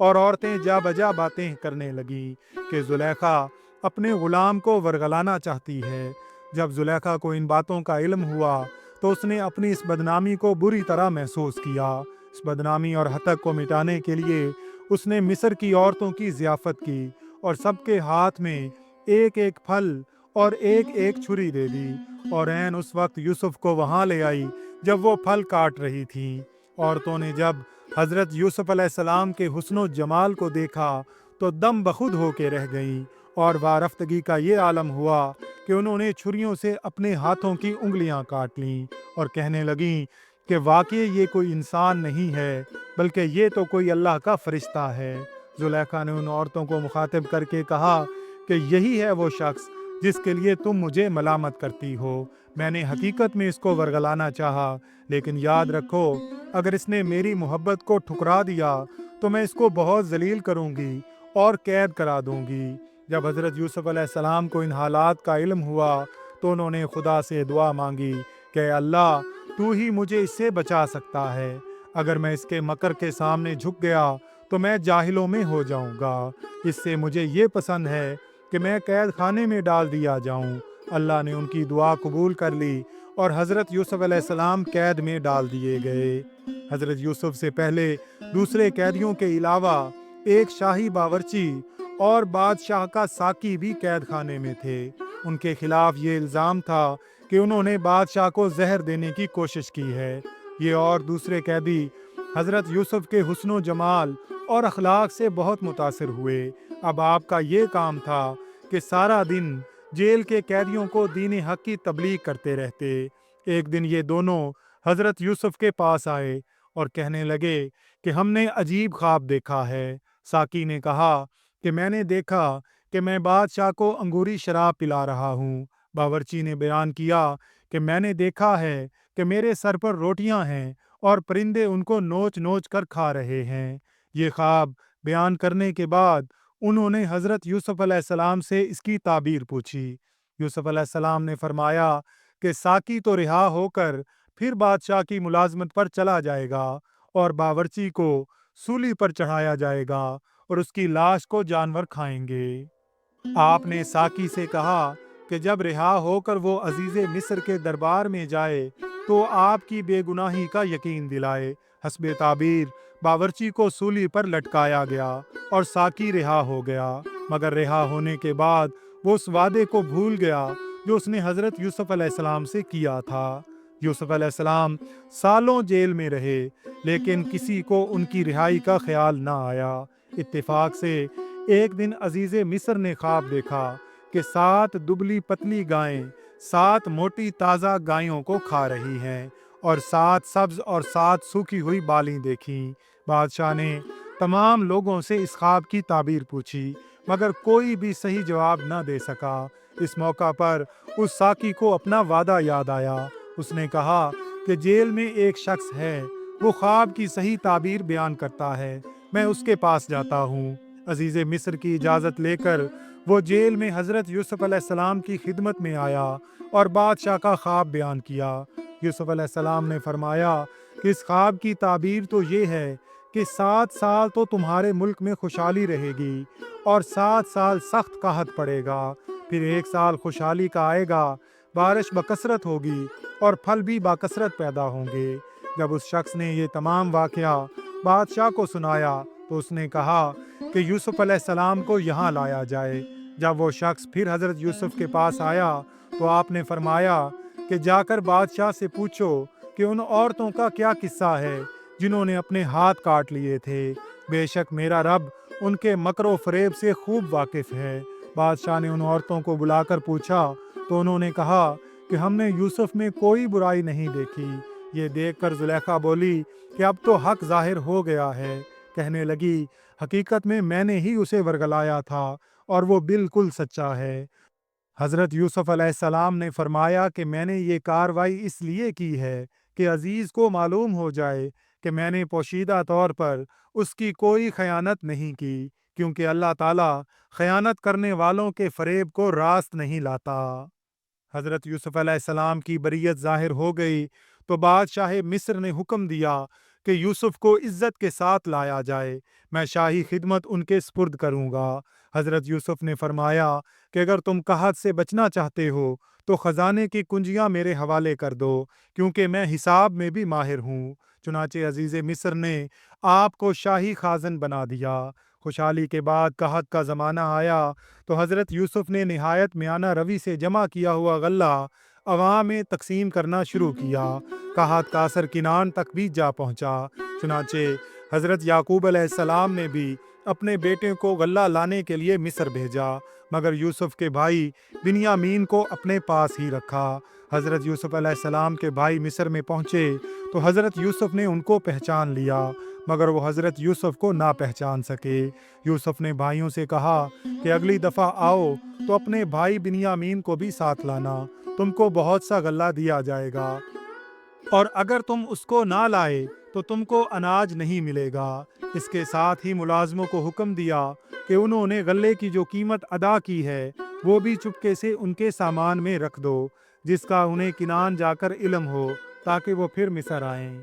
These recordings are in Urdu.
اور عورتیں جا بجا باتیں کرنے لگیں کہ زلیخا اپنے غلام کو ورگلانا چاہتی ہے۔ جب زلیخا کو ان باتوں کا علم ہوا تو اس نے اپنی اس بدنامی کو بری طرح محسوس کیا۔ اس بدنامی اور ہتک کو مٹانے کے لیے اس نے مصر کی عورتوں کی ضیافت کی اور سب کے ہاتھ میں ایک ایک پھل اور ایک ایک چھری دے دی، اور عین اس وقت یوسف کو وہاں لے آئی جب وہ پھل کاٹ رہی تھیں۔ عورتوں نے جب حضرت یوسف علیہ السلام کے حسن و جمال کو دیکھا تو دم بخود ہو کے رہ گئیں، اور وارفتگی کا یہ عالم ہوا کہ انہوں نے چھریوں سے اپنے ہاتھوں کی انگلیاں کاٹ لیں اور کہنے لگیں کہ واقعی یہ کوئی انسان نہیں ہے بلکہ یہ تو کوئی اللہ کا فرشتہ ہے۔ زلیخا نے ان عورتوں کو مخاطب کر کے کہا کہ یہی ہے وہ شخص جس کے لیے تم مجھے ملامت کرتی ہو۔ میں نے حقیقت میں اس کو ورگلانا چاہا، لیکن یاد رکھو اگر اس نے میری محبت کو ٹھکرا دیا تو میں اس کو بہت ذلیل کروں گی اور قید کرا دوں گی۔ جب حضرت یوسف علیہ السلام کو ان حالات کا علم ہوا تو انہوں نے خدا سے دعا مانگی کہ اے اللہ تو ہی مجھے اس سے بچا سکتا ہے۔ اگر میں اس کے مکر کے سامنے جھک گیا تو میں جاہلوں میں ہو جاؤں گا۔ اس سے مجھے یہ پسند ہے کہ میں قید خانے میں ڈال دیا جاؤں۔ اللہ نے ان کی دعا قبول کر لی اور حضرت یوسف علیہ السلام قید میں ڈال دیے گئے۔ حضرت یوسف سے پہلے دوسرے قیدیوں کے علاوہ ایک شاہی باورچی اور بادشاہ کا ساقی بھی قید خانے میں تھے۔ ان کے خلاف یہ الزام تھا کہ انہوں نے بادشاہ کو زہر دینے کی کوشش کی ہے۔ یہ اور دوسرے قیدی حضرت یوسف کے حسن و جمال اور اخلاق سے بہت متاثر ہوئے۔ اب آپ کا یہ کام تھا کہ سارا دن جیل کے قیدیوں کو دین حق کی تبلیغ کرتے رہتے۔ ایک دن یہ دونوں حضرت یوسف کے پاس آئے اور کہنے لگے کہ ہم نے عجیب خواب دیکھا ہے۔ ساقی نے کہا کہ میں نے دیکھا کہ میں بادشاہ کو انگوری شراب پلا رہا ہوں۔ باورچی نے بیان کیا کہ میں نے دیکھا ہے کہ میرے سر پر روٹیاں ہیں اور پرندے ان کو نوچ نوچ کر کھا رہے ہیں۔ یہ خواب بیان کرنے کے بعد انہوں نے حضرت یوسف علیہ السلام سے اس کی تعبیر پوچھی۔ یوسف علیہ السلام نے فرمایا کہ ساقی تو رہا ہو کر پھر بادشاہ کی ملازمت پر چلا جائے گا اور باورچی کو سولی پر چڑھایا جائے گا اور اس کی لاش کو جانور کھائیں گے۔ آپ نے ساقی سے کہا کہ جب رہا ہو کر وہ عزیز مصر کے دربار میں جائے تو آپ کی بے گناہی کا یقین دلائے۔ حسب تعبیر باورچی کو سولی پر لٹکایا گیا اور ساقی رہا ہو گیا، مگر رہا ہونے کے بعد وہ اس وعدے کو بھول گیا جو اس نے حضرت یوسف علیہ السلام سے کیا تھا۔ یوسف علیہ السلام سالوں جیل میں رہے لیکن کسی کو ان کی رہائی کا خیال نہ آیا۔ اتفاق سے ایک دن عزیز مصر نے خواب دیکھا کہ 7 دبلی پتلی گائیں 7 موٹی تازہ گایوں کو کھا رہی ہیں اور 7 سبز اور 7 سوکھی ہوئی بالیں دیکھیں۔ بادشاہ نے تمام لوگوں سے اس خواب کی تعبیر پوچھی مگر کوئی بھی صحیح جواب نہ دے سکا۔ اس موقع پر اس ساقی کو اپنا وعدہ یاد آیا۔ اس نے کہا کہ جیل میں ایک شخص ہے، وہ خواب کی صحیح تعبیر بیان کرتا ہے، میں اس کے پاس جاتا ہوں۔ عزیز مصر کی اجازت لے کر وہ جیل میں حضرت یوسف علیہ السلام کی خدمت میں آیا اور بادشاہ کا خواب بیان کیا۔ یوسف علیہ السلام نے فرمایا کہ اس خواب کی تعبیر تو یہ ہے کہ 7 سال تو تمہارے ملک میں خوشحالی رہے گی اور 7 سال سخت قحط پڑے گا، پھر 1 سال خوشحالی کا آئے گا، بارش بکثرت ہوگی اور پھل بھی بکثرت پیدا ہوں گے۔ جب اس شخص نے یہ تمام واقعہ بادشاہ کو سنایا تو اس نے کہا کہ یوسف علیہ السلام کو یہاں لایا جائے۔ جب وہ شخص پھر حضرت یوسف کے پاس آیا تو آپ نے فرمایا کہ جا کر بادشاہ سے پوچھو کہ ان عورتوں کا کیا قصہ ہے جنہوں نے اپنے ہاتھ کاٹ لیے تھے، بے شک میرا رب ان کے مکر و فریب سے خوب واقف ہے۔ بادشاہ نے ان عورتوں کو بلا کر پوچھا تو انہوں نے کہا کہ ہم نے یوسف میں کوئی برائی نہیں دیکھی۔ یہ دیکھ کر زلیخا بولی کہ اب تو حق ظاہر ہو گیا ہے۔ کہنے لگی حقیقت میں نے ہی اسے ورگلایا تھا اور وہ بالکل سچا ہے۔ حضرت یوسف علیہ السلام نے فرمایا کہ میں نے یہ کاروائی اس لیے کی ہے کہ عزیز کو معلوم ہو جائے کہ میں نے پوشیدہ طور پر اس کی کوئی خیانت نہیں کی، کیونکہ اللہ تعالیٰ خیانت کرنے والوں کے فریب کو راست نہیں لاتا۔ حضرت یوسف علیہ السلام کی بریت ظاہر ہو گئی تو بادشاہ مصر نے حکم دیا کہ یوسف کو عزت کے ساتھ لایا جائے، میں شاہی خدمت ان کے سپرد کروں گا۔ حضرت یوسف نے فرمایا کہ اگر تم قحط سے بچنا چاہتے ہو تو خزانے کی کنجیاں میرے حوالے کر دو، کیونکہ میں حساب میں بھی ماہر ہوں۔ چنانچہ عزیز مصر نے آپ کو شاہی خازن بنا دیا۔ خوشحالی کے بعد قحط کا زمانہ آیا تو حضرت یوسف نے نہایت میانہ روی سے جمع کیا ہوا غلہ عوام میں تقسیم کرنا شروع کیا۔ قحط کا اثر کنعان تک بھی جا پہنچا۔ چنانچہ حضرت یعقوب علیہ السلام نے بھی اپنے بیٹے کو غلہ لانے کے لیے مصر بھیجا، مگر یوسف کے بھائی بنیامین کو اپنے پاس ہی رکھا۔ حضرت یوسف علیہ السلام کے بھائی مصر میں پہنچے تو حضرت یوسف نے ان کو پہچان لیا، مگر وہ حضرت یوسف کو نہ پہچان سکے۔ یوسف نے بھائیوں سے کہا کہ اگلی دفعہ آؤ تو اپنے بھائی بنیامین کو بھی ساتھ لانا، تم کو بہت سا غلہ دیا جائے گا، اور اگر تم اس کو نہ لائے تو تم کو اناج نہیں ملے گا۔ اس کے ساتھ ہی ملازموں کو حکم دیا کہ انہوں نے غلے کی جو قیمت ادا کی ہے وہ بھی چپکے سے ان کے سامان میں رکھ دو، جس کا انہیں کنعان جا کر علم ہو، تاکہ وہ پھر مصر آئیں۔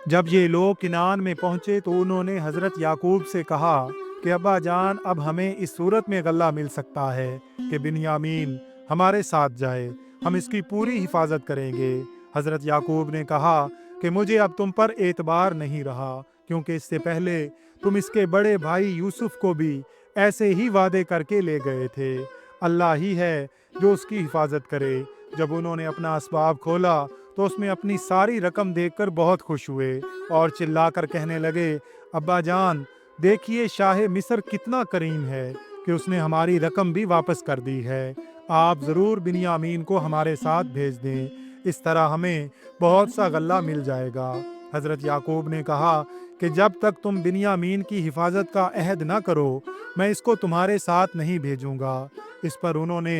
جب یہ لوگ کنعان میں پہنچے تو انہوں نے حضرت یعقوب سے کہا کہ ابا جان، اب ہمیں اس صورت میں غلہ مل سکتا ہے کہ بنیامین ہمارے ساتھ جائے، ہم اس کی پوری حفاظت کریں گے۔ حضرت یعقوب نے کہا کہ مجھے اب تم پر اعتبار نہیں رہا، کیونکہ اس سے پہلے تم اس کے بڑے بھائی یوسف کو بھی ایسے ہی وعدے کر کے لے گئے تھے۔ اللہ ہی ہے جو اس کی حفاظت کرے۔ جب انہوں نے اپنا اسباب کھولا تو اس میں اپنی ساری رقم دیکھ کر بہت خوش ہوئے اور چلا کر کہنے لگے، ابا جان دیکھیے شاہ مصر کتنا کریم ہے کہ اس نے ہماری رقم بھی واپس کر دی ہے۔ آپ ضرور بنیامین کو ہمارے ساتھ بھیج دیں، اس طرح ہمیں بہت سا غلہ مل جائے گا۔ حضرت یعقوب نے کہا کہ جب تک تم بنیامین کی حفاظت کا عہد نہ کرو میں اس کو تمہارے ساتھ نہیں بھیجوں گا۔ اس پر انہوں نے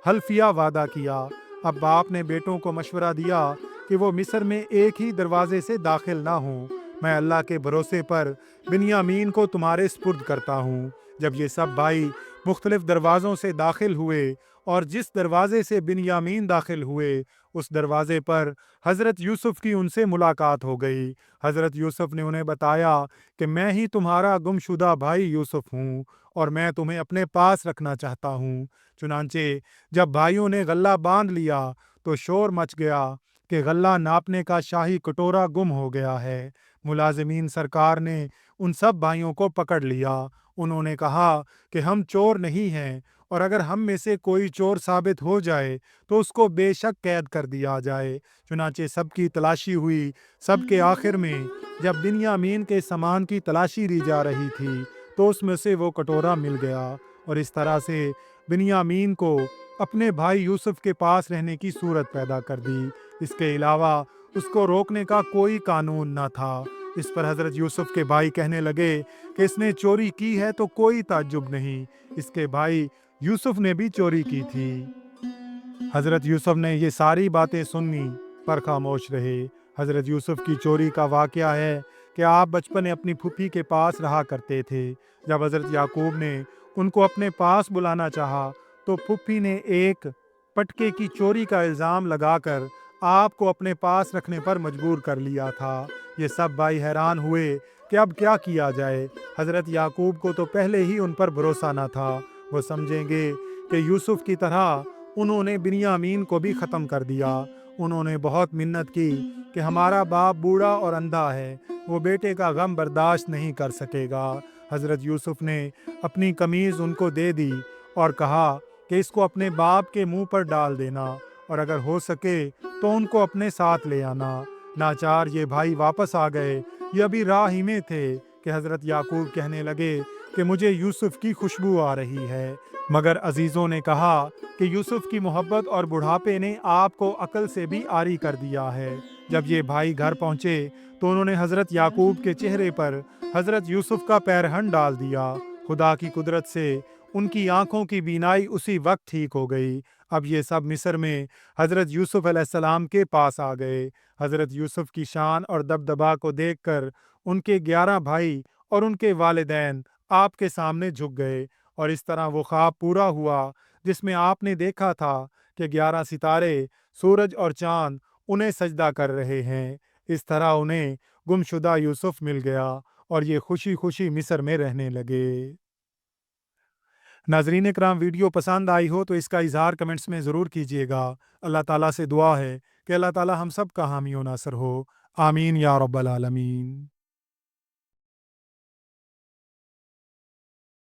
حلفیہ وعدہ کیا۔ اب باپ نے بیٹوں کو مشورہ دیا کہ وہ مصر میں ایک ہی دروازے سے داخل نہ ہوں، میں اللہ کے بھروسے پر بنیامین کو تمہارے سپرد کرتا ہوں۔ جب یہ سب بھائی مختلف دروازوں سے داخل ہوئے اور جس دروازے سے بنیامین داخل ہوئے اس دروازے پر حضرت یوسف کی ان سے ملاقات ہو گئی۔ حضرت یوسف نے انہیں بتایا کہ میں ہی تمہارا گمشدہ بھائی یوسف ہوں اور میں تمہیں اپنے پاس رکھنا چاہتا ہوں۔ چنانچہ جب بھائیوں نے غلہ باندھ لیا تو شور مچ گیا کہ غلہ ناپنے کا شاہی کٹورا گم ہو گیا ہے۔ ملازمین سرکار نے ان سب بھائیوں کو پکڑ لیا۔ انہوں نے کہا کہ ہم چور نہیں ہیں، اور اگر ہم میں سے کوئی چور ثابت ہو جائے تو اس کو بے شک قید کر دیا جائے۔ چنانچہ سب کی تلاشی ہوئی۔ سب کے آخر میں جب بنیامین کے سامان کی تلاشی لی جا رہی تھی تو اس میں سے وہ کٹورا مل گیا، اور اس طرح سے بنیامین کو اپنے بھائی یوسف کے پاس رہنے کی صورت پیدا کر دی۔ اس کے علاوہ اس کو روکنے کا کوئی قانون نہ تھا۔ اس پر حضرت یوسف کے بھائی کہنے لگے کہ اس نے چوری کی ہے تو کوئی تعجب نہیں، اس کے بھائی یوسف نے بھی چوری کی تھی۔ حضرت یوسف نے یہ ساری باتیں سنی پر خاموش رہے۔ حضرت یوسف کی چوری کا واقعہ ہے کہ آپ بچپن اپنی پھوپھی کے پاس رہا کرتے تھے۔ جب حضرت یعقوب نے ان کو اپنے پاس بلانا چاہا تو پھوپھی نے ایک پٹکے کی چوری کا الزام لگا کر آپ کو اپنے پاس رکھنے پر مجبور کر لیا تھا۔ یہ سب بھائی حیران ہوئے کہ اب کیا کیا جائے۔ حضرت یعقوب کو تو پہلے ہی ان پر بھروسہ نہ تھا، وہ سمجھیں گے کہ یوسف کی طرح انہوں نے بنیامین کو بھی ختم کر دیا۔ انہوں نے بہت منت کی کہ ہمارا باپ بوڑھا اور اندھا ہے، وہ بیٹے کا غم برداشت نہیں کر سکے گا۔ حضرت یوسف نے اپنی قمیض ان کو دے دی اور کہا کہ اس کو اپنے باپ کے منہ پر ڈال دینا، اور اگر ہو سکے تو ان کو اپنے ساتھ لے آنا۔ ناچار یہ بھائی واپس آ گئے۔ یہ ابھی راہ ہی میں تھے کہ حضرت یعقوب کہنے لگے کہ مجھے یوسف کی خوشبو آ رہی ہے، مگر عزیزوں نے کہا کہ یوسف کی محبت اور بڑھاپے نے آپ کو عقل سے بھی عاری کر دیا ہے۔ جب یہ بھائی گھر پہنچے تو انہوں نے حضرت یعقوب کے چہرے پر حضرت یوسف کا پیرہن ڈال دیا۔ خدا کی قدرت سے ان کی آنکھوں کی بینائی اسی وقت ٹھیک ہو گئی۔ اب یہ سب مصر میں حضرت یوسف علیہ السلام کے پاس آ گئے۔ حضرت یوسف کی شان اور دبدبا کو دیکھ کر ان کے 11 بھائی اور ان کے والدین آپ کے سامنے جھک گئے، اور اس طرح وہ خواب پورا ہوا جس میں آپ نے دیکھا تھا کہ 11 ستارے، سورج اور چاند انہیں سجدہ کر رہے ہیں۔ اس طرح انہیں گمشدہ یوسف مل گیا اور یہ خوشی خوشی مصر میں رہنے لگے۔ ناظرین اکرام، ویڈیو پسند آئی ہو تو اس کا اظہار کمنٹس میں ضرور کیجیے گا۔ اللہ تعالیٰ سے دعا ہے کہ اللہ تعالیٰ ہم سب کا حامی و ناصر ہو۔ آمین یا رب العالمین۔